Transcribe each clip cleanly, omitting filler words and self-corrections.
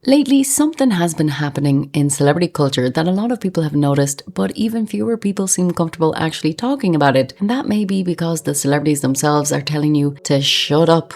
Lately, something has been happening in celebrity culture that a lot of people have noticed, but even fewer people seem comfortable actually talking about it. And that may be because the celebrities themselves are telling you to shut up.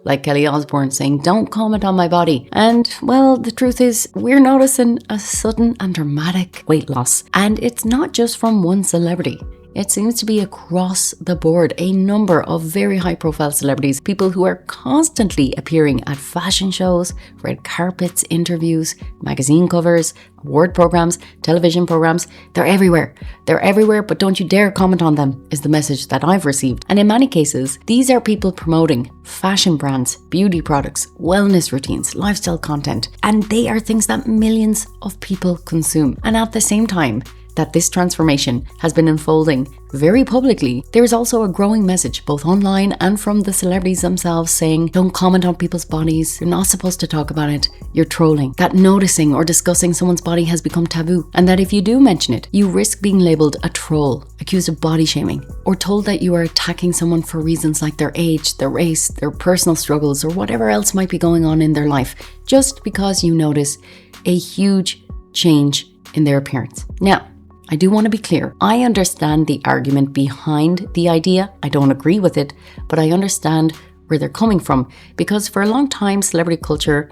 Like Kelly Osbourne saying, "Don't comment on my body." And well, the truth is, we're noticing a sudden and dramatic weight loss. And it's not just from one celebrity. It seems to be across the board, a number of very high profile celebrities, people who are constantly appearing at fashion shows, red carpets, interviews, magazine covers, award programs, television programs. They're everywhere. They're everywhere, but don't you dare comment on them, is the message that I've received. And in many cases, these are people promoting fashion brands, beauty products, wellness routines, lifestyle content, and they are things that millions of people consume. And at the same time that this transformation has been unfolding very publicly, there is also a growing message both online and from the celebrities themselves saying, don't comment on people's bodies, you're not supposed to talk about it, you're trolling. That noticing or discussing someone's body has become taboo, and that if you do mention it, you risk being labelled a troll, accused of body shaming, or told that you are attacking someone for reasons like their age, their race, their personal struggles, or whatever else might be going on in their life, just because you notice a huge change in their appearance. Now, I do want to be clear. I understand the argument behind the idea. I don't agree with it, but I understand where they're coming from, because for a long time, celebrity culture,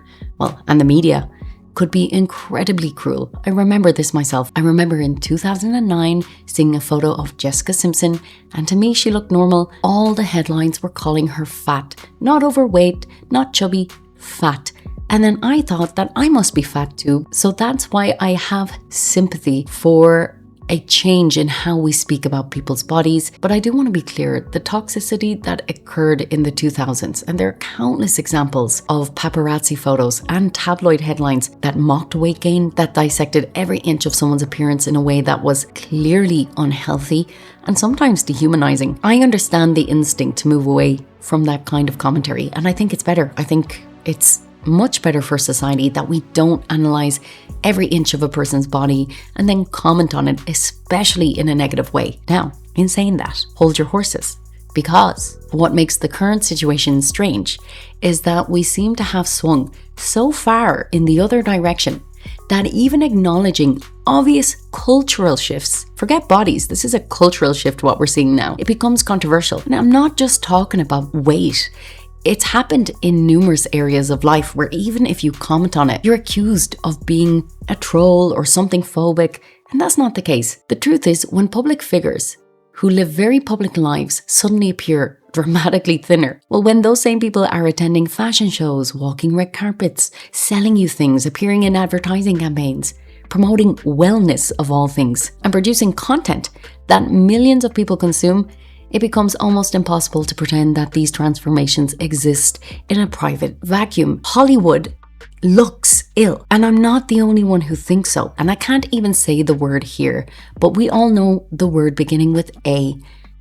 and the media could be incredibly cruel. I remember this myself. I remember in 2009 seeing a photo of Jessica Simpson, and to me, she looked normal. All the headlines were calling her fat, not overweight, not chubby, fat. And then I thought that I must be fat too. So that's why I have sympathy for a change in how we speak about people's bodies. But I do want to be clear, the toxicity that occurred in the 2000s, and there are countless examples of paparazzi photos and tabloid headlines that mocked weight gain, that dissected every inch of someone's appearance in a way that was clearly unhealthy and sometimes dehumanizing. I understand the instinct to move away from that kind of commentary, and I think it's better. I think it's much better for society that we don't analyze every inch of a person's body and then comment on it, especially in a negative way. Now, in saying that, hold your horses, because what makes the current situation strange is that we seem to have swung so far in the other direction that even acknowledging obvious cultural shifts, forget bodies, this is a cultural shift what we're seeing now, it becomes controversial. And I'm not just talking about weight. It's happened in numerous areas of life where even if you comment on it, you're accused of being a troll or something phobic, and that's not the case. The truth is, when public figures who live very public lives suddenly appear dramatically thinner, when those same people are attending fashion shows, walking red carpets, selling you things, appearing in advertising campaigns, promoting wellness of all things, and producing content that millions of people consume, it becomes almost impossible to pretend that these transformations exist in a private vacuum. Hollywood looks ill, and I'm not the only one who thinks so. And I can't even say the word here, but we all know the word beginning with A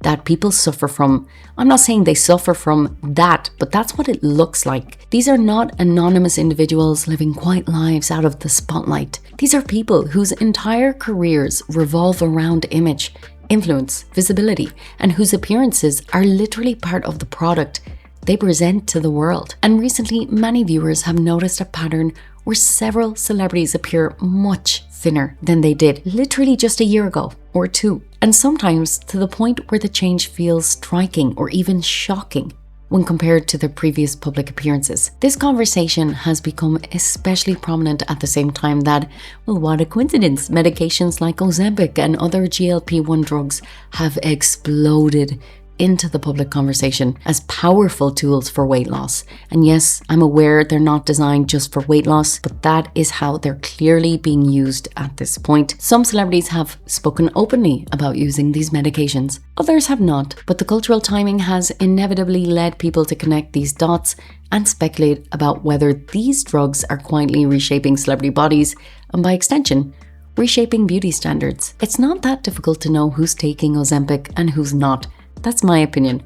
that people suffer from. I'm not saying they suffer from that, but that's what it looks like. These are not anonymous individuals living quiet lives out of the spotlight. These are people whose entire careers revolve around image, influence, visibility, and whose appearances are literally part of the product they present to the world. And recently, many viewers have noticed a pattern where several celebrities appear much thinner than they did literally just a year ago or two, and sometimes to the point where the change feels striking or even shocking when compared to their previous public appearances. This conversation has become especially prominent at the same time that, what a coincidence, medications like Ozempic and other GLP-1 drugs have exploded into the public conversation as powerful tools for weight loss. And yes, I'm aware they're not designed just for weight loss, but that is how they're clearly being used at this point. Some celebrities have spoken openly about using these medications. Others have not, but the cultural timing has inevitably led people to connect these dots and speculate about whether these drugs are quietly reshaping celebrity bodies and, by extension, reshaping beauty standards. It's not that difficult to know who's taking Ozempic and who's not. That's my opinion.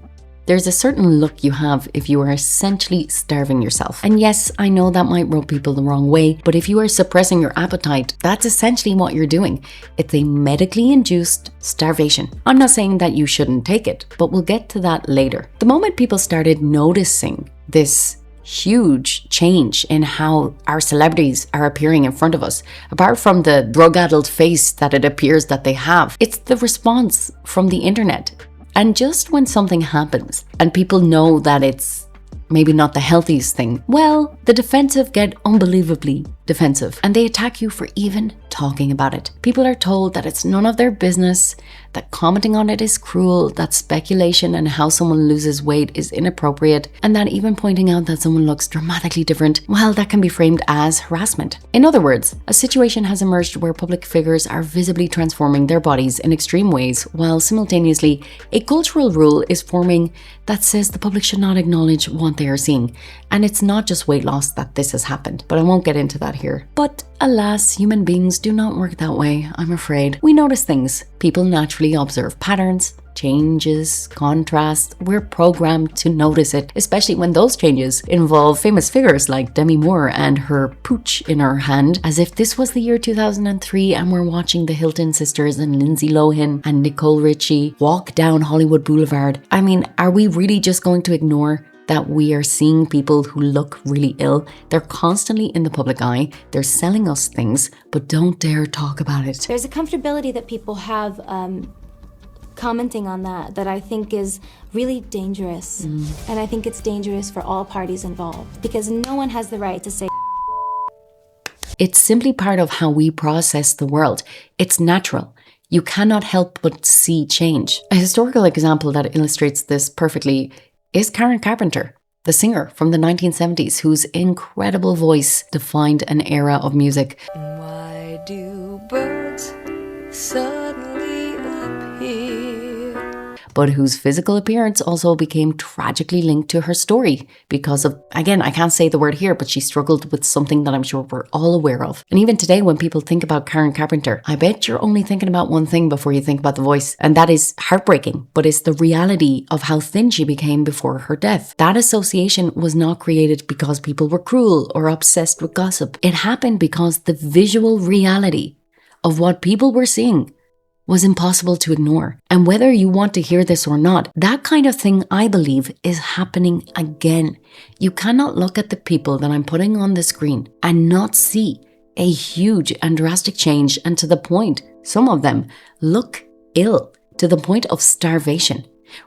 There's a certain look you have if you are essentially starving yourself. And yes, I know that might rub people the wrong way, but if you are suppressing your appetite, that's essentially what you're doing. It's a medically induced starvation. I'm not saying that you shouldn't take it, but we'll get to that later. The moment people started noticing this huge change in how our celebrities are appearing in front of us. Apart from the drug-addled face that it appears that they have, it's the response from the internet. And just when something happens and people know that it's maybe not the healthiest thing, well, the defensive get unbelievably defensive and they attack you for even talking about it. People are told that it's none of their business, that commenting on it is cruel, that speculation and how someone loses weight is inappropriate, and that even pointing out that someone looks dramatically different, well, that can be framed as harassment. In other words, a situation has emerged where public figures are visibly transforming their bodies in extreme ways, while simultaneously a cultural rule is forming that says the public should not acknowledge what they are seeing. And it's not just weight loss that this has happened, but I won't get into that here. But alas, human beings do not work that way, I'm afraid. We notice things. People naturally observe patterns, changes, contrasts. We're programmed to notice it, especially when those changes involve famous figures like Demi Moore and her pooch in her hand, as if this was the year 2003 and we're watching the Hilton sisters and Lindsay Lohan and Nicole Richie walk down Hollywood Boulevard. I mean, are we really just going to ignore that we are seeing people who look really ill? They're constantly in the public eye, they're selling us things, but don't dare talk about it. There's a comfortability that people have commenting on that I think is really dangerous. And I think it's dangerous for all parties involved, because no one has the right to say. It's simply part of how we process the world. It's natural. You cannot help but see change. A historical example that illustrates this perfectly is Karen Carpenter, the singer from the 1970s, whose incredible voice defined an era of music. Why do birds suddenly appear? But whose physical appearance also became tragically linked to her story because of, again, I can't say the word here, but she struggled with something that I'm sure we're all aware of. And even today, when people think about Karen Carpenter, I bet you're only thinking about one thing before you think about the voice, and that is heartbreaking, but it's the reality of how thin she became before her death. That association was not created because people were cruel or obsessed with gossip. It happened because the visual reality of what people were seeing was impossible to ignore. And whether you want to hear this or not, that kind of thing, I believe, is happening again. You cannot look at the people that I'm putting on the screen and not see a huge and drastic change, and to the point, some of them look ill, to the point of starvation,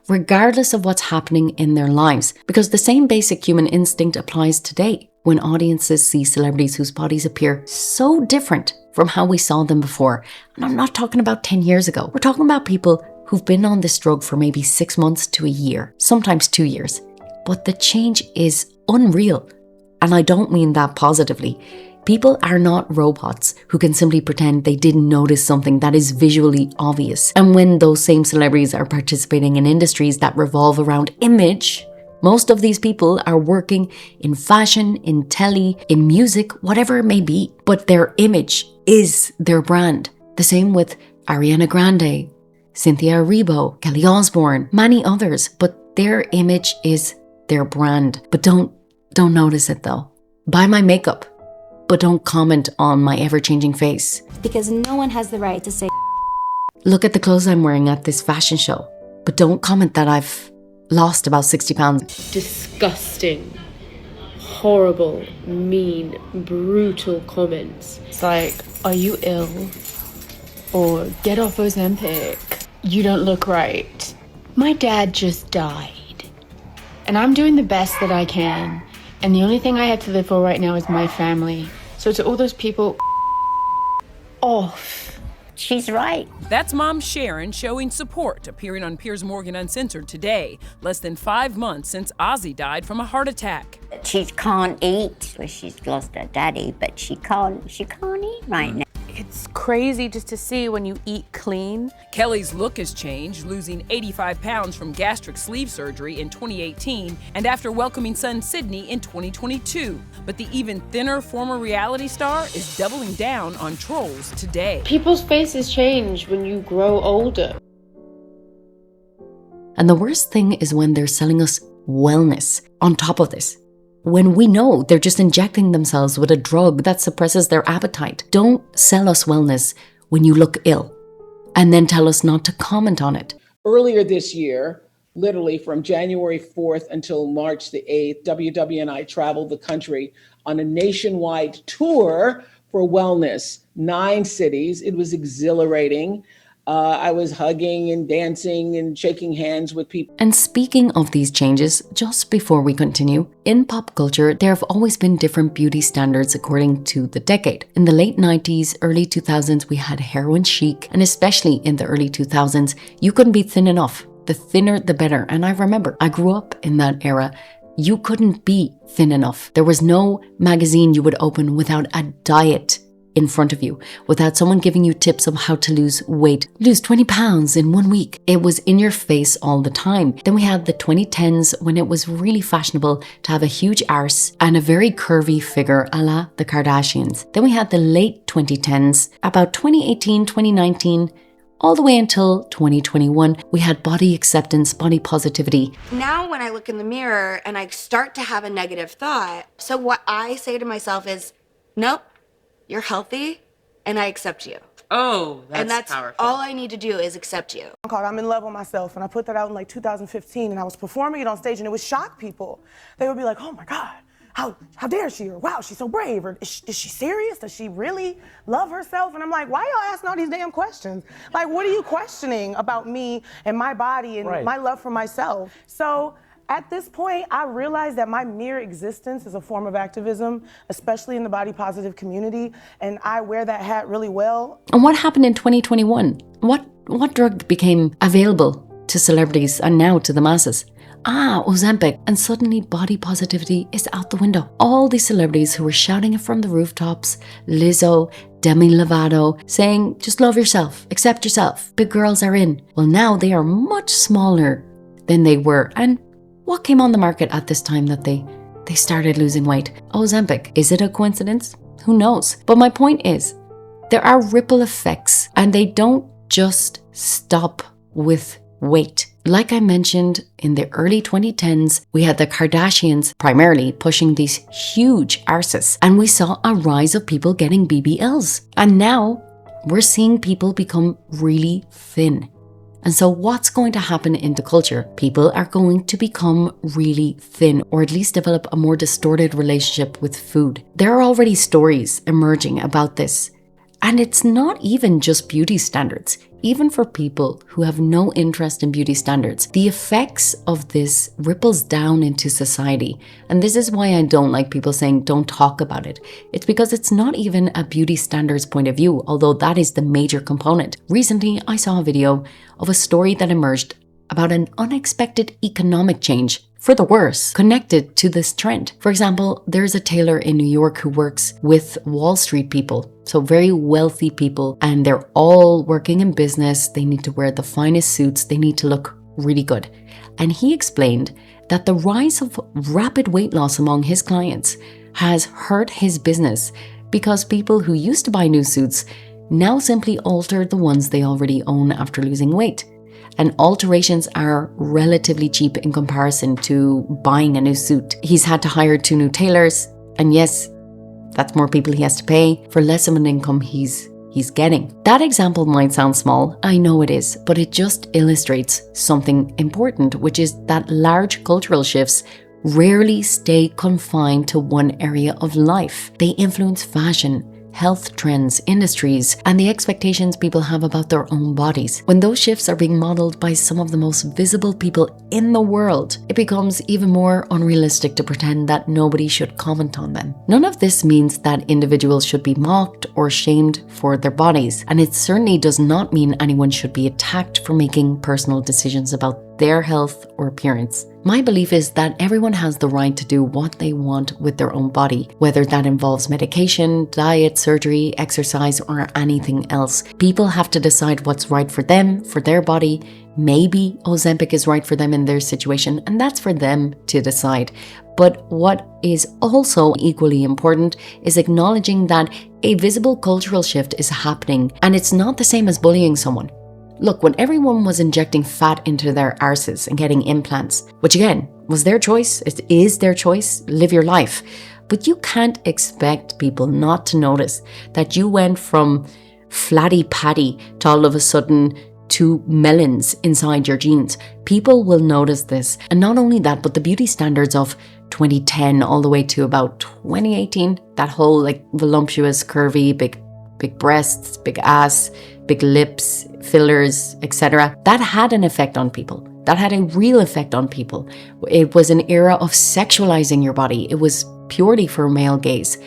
regardless of what's happening in their lives. Because the same basic human instinct applies today when audiences see celebrities whose bodies appear so different from how we saw them before. And I'm not talking about 10 years ago. We're talking about people who've been on this drug for maybe 6 months to a year, sometimes 2 years. But the change is unreal. And I don't mean that positively. People are not robots who can simply pretend they didn't notice something that is visually obvious. And when those same celebrities are participating in industries that revolve around image, most of these people are working in fashion, in telly, in music, whatever it may be. But their image is their brand. The same with Ariana Grande, Cynthia Erivo, Kelly Osbourne, many others. But their image is their brand. But don't notice it though. Buy my makeup, but don't comment on my ever-changing face. Because no one has the right to say. Look at the clothes I'm wearing at this fashion show, but don't comment that I've lost about 60 pounds. Disgusting, horrible, mean, brutal comments. It's like, are you ill? Or get off Ozempic. You don't look right. My dad just died. And I'm doing the best that I can. And the only thing I have to live for right now is my family. So to all those people, off. She's right. That's Mom Sharon showing support, appearing on Piers Morgan Uncensored today, less than 5 months since Ozzy died from a heart attack. She can't eat. Well, she's lost her daddy, but she can't eat right now. It's crazy just to see when you eat clean. Kelly's look has changed, losing 85 pounds from gastric sleeve surgery in 2018 and after welcoming son Sydney in 2022. But the even thinner former reality star is doubling down on trolls today. People's faces change when you grow older. And the worst thing is when they're selling us wellness on top of this. When we know they're just injecting themselves with a drug that suppresses their appetite. Don't sell us wellness when you look ill and then tell us not to comment on it. Earlier this year, literally from January 4th until March the 8th, WW and I traveled the country on a nationwide tour for wellness, 9 cities. It was exhilarating. I was hugging and dancing and shaking hands with people. And speaking of these changes, just before we continue, in pop culture, there have always been different beauty standards according to the decade. In the late 90s, early 2000s, we had heroin chic, and especially in the early 2000s, you couldn't be thin enough. The thinner, the better. And I remember, I grew up in that era. You couldn't be thin enough. There was no magazine you would open without a diet in front of you, without someone giving you tips of how to lose weight. Lose 20 pounds in 1 week. It was in your face all the time. Then we had the 2010s when it was really fashionable to have a huge arse and a very curvy figure a la the Kardashians. Then we had the late 2010s, about 2018, 2019, all the way until 2021, we had body acceptance, body positivity. Now when I look in the mirror and I start to have a negative thought, so what I say to myself is, nope, you're healthy and I accept you. Oh, and that's powerful. all I need to do is accept you. I'm in love with myself, and I put that out in like 2015, and I was performing it on stage, and it would shock people. They would be like, oh my God, how dare she, or wow, she's so brave, or is she serious? Does she really love herself? And I'm like, why y'all asking all these damn questions? Like, what are you questioning about me and my body and my love for myself? So at this point, I realized that my mere existence is a form of activism, especially in the body positive community, and I wear that hat really well. And what happened in 2021? What drug became available to celebrities and now to the masses? Ozempic. And suddenly body positivity is out the window. All these celebrities who were shouting it from the rooftops, Lizzo, Demi Lovato, saying, just love yourself, accept yourself, big girls are in. Well, now they are much smaller than they were. And what came on the market at this time that they started losing weight? Ozempic. Is it a coincidence? Who knows? But my point is, there are ripple effects, and they don't just stop with weight. Like I mentioned, in the early 2010s, we had the Kardashians primarily pushing these huge arses, and we saw a rise of people getting BBLs. And now we're seeing people become really thin. And so what's going to happen in the culture? People are going to become really thin, or at least develop a more distorted relationship with food. There are already stories emerging about this. And it's not even just beauty standards. Even for people who have no interest in beauty standards, the effects of this ripples down into society. And this is why I don't like people saying don't talk about it. It's because it's not even a beauty standards point of view, although that is the major component. Recently, I saw a video of a story that emerged about an unexpected economic change for the worse connected to this trend. For example, there's a tailor in New York who works with Wall Street people, so very wealthy people, and they're all working in business. They need to wear the finest suits. They need to look really good. And he explained that the rise of rapid weight loss among his clients has hurt his business because people who used to buy new suits now simply alter the ones they already own after losing weight. And alterations are relatively cheap in comparison to buying a new suit. He's had to hire 2 new tailors, and yes, that's more people he has to pay for less of an income he's getting. That example might sound small, I know it is, but it just illustrates something important, which is that large cultural shifts rarely stay confined to one area of life. They influence fashion, health trends, industries, and the expectations people have about their own bodies. When those shifts are being modeled by some of the most visible people in the world, it becomes even more unrealistic to pretend that nobody should comment on them. None of this means that individuals should be mocked or shamed for their bodies, and it certainly does not mean anyone should be attacked for making personal decisions about their health or appearance. My belief is that everyone has the right to do what they want with their own body, whether that involves medication, diet, surgery, exercise, or anything else. People have to decide what's right for them, for their body. Maybe Ozempic is right for them in their situation, and that's for them to decide. But what is also equally important is acknowledging that a visible cultural shift is happening, and it's not the same as bullying someone. Look, when everyone was injecting fat into their arses and getting implants, which again was their choice, it is their choice, live your life. But you can't expect people not to notice that you went from flatty patty to all of a sudden to melons inside your jeans. People will notice this. And not only that, but the beauty standards of 2010 all the way to about 2018, that whole like voluptuous, curvy, big breasts, big ass, big lips, fillers, etc. That had an effect on people. That had a real effect on people. It was an era of sexualizing your body. It was purely for male gaze.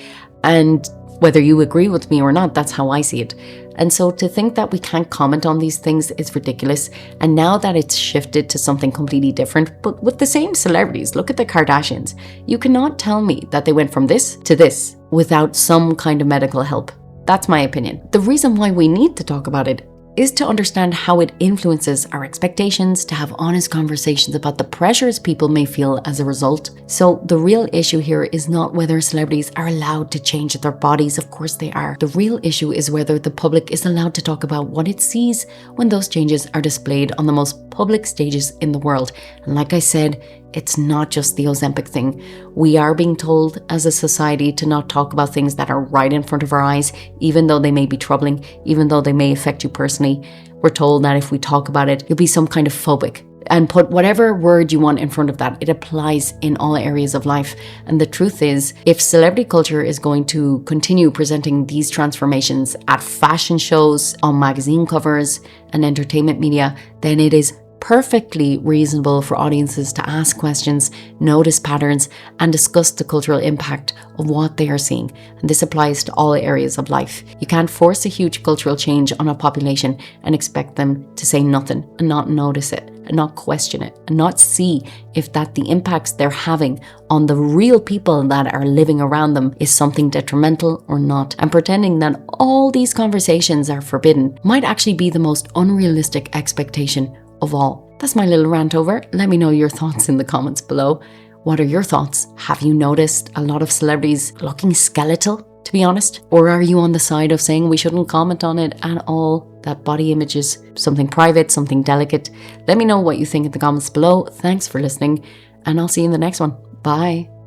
And whether you agree with me or not, that's how I see it. And so to think that we can't comment on these things is ridiculous. And now that it's shifted to something completely different, but with the same celebrities, look at the Kardashians. You cannot tell me that they went from this to this without some kind of medical help. That's my opinion. The reason why we need to talk about it is to understand how it influences our expectations, to have honest conversations about the pressures people may feel as a result. So the real issue here is not whether celebrities are allowed to change their bodies. Of course they are. The real issue is whether the public is allowed to talk about what it sees when those changes are displayed on the most public stages in the world. And like I said, it's not just the Ozempic thing. We are being told as a society to not talk about things that are right in front of our eyes, even though they may be troubling, even though they may affect you personally. We're told that if we talk about it, you'll be some kind of phobic. And put whatever word you want in front of that. It applies in all areas of life. And the truth is, if celebrity culture is going to continue presenting these transformations at fashion shows, on magazine covers, and entertainment media, then it is perfectly reasonable for audiences to ask questions, notice patterns, and discuss the cultural impact of what they are seeing. And this applies to all areas of life. You can't force a huge cultural change on a population and expect them to say nothing and not notice it and not question it and not see if that the impacts they're having on the real people that are living around them is something detrimental or not. And pretending that all these conversations are forbidden might actually be the most unrealistic expectation of all. That's my little rant over. Let me know your thoughts in the comments below. What are your thoughts? Have you noticed a lot of celebrities looking skeletal, to be honest? Or are you on the side of saying we shouldn't comment on it at all? That body image is something private, something delicate. Let me know what you think in the comments below. Thanks for listening, and I'll see you in the next one. Bye.